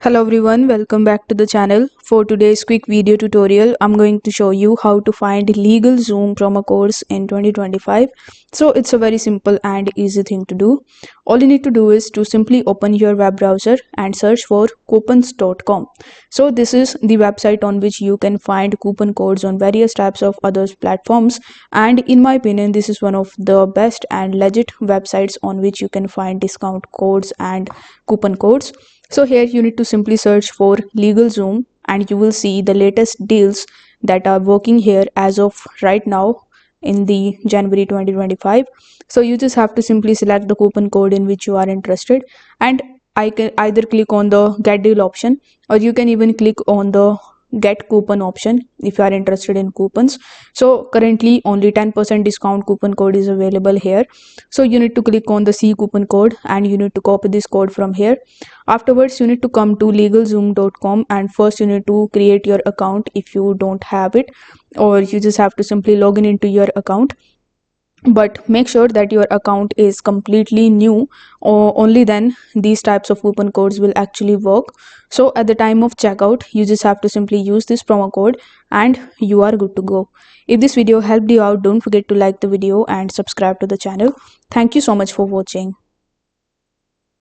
Hello everyone, welcome back to the channel. For today's quick video tutorial, I'm going to show you how to find LegalZoom promo codes in 2025. So it's a very simple and easy thing to do. All you need to do is to simply open your web browser and search for coupons.com. So this is the website on which you can find coupon codes on various types of other platforms, and in my opinion this is one of the best and legit websites on which you can find discount codes and coupon codes. So here you need to simply search for LegalZoom and you will see the latest deals that are working here as of right now in the January 2025. So you just have to simply select the coupon code in which you are interested, and I can either click on the get deal option, or you can even click on the get coupon option if you are interested in coupons. So currently only 10% discount coupon code is available here. So you need to click on the C coupon code and you need to copy this code from here. Afterwards you need to come to legalzoom.com, and first you need to create your account if you don't have it, or you just have to simply log in into your account. But make sure that your account is completely new, or only then these types of coupon codes will actually work. So at the time of checkout you just have to simply use this promo code and you are good to go. If this video helped you out, don't forget to like the video and subscribe to the channel. Thank you so much for watching.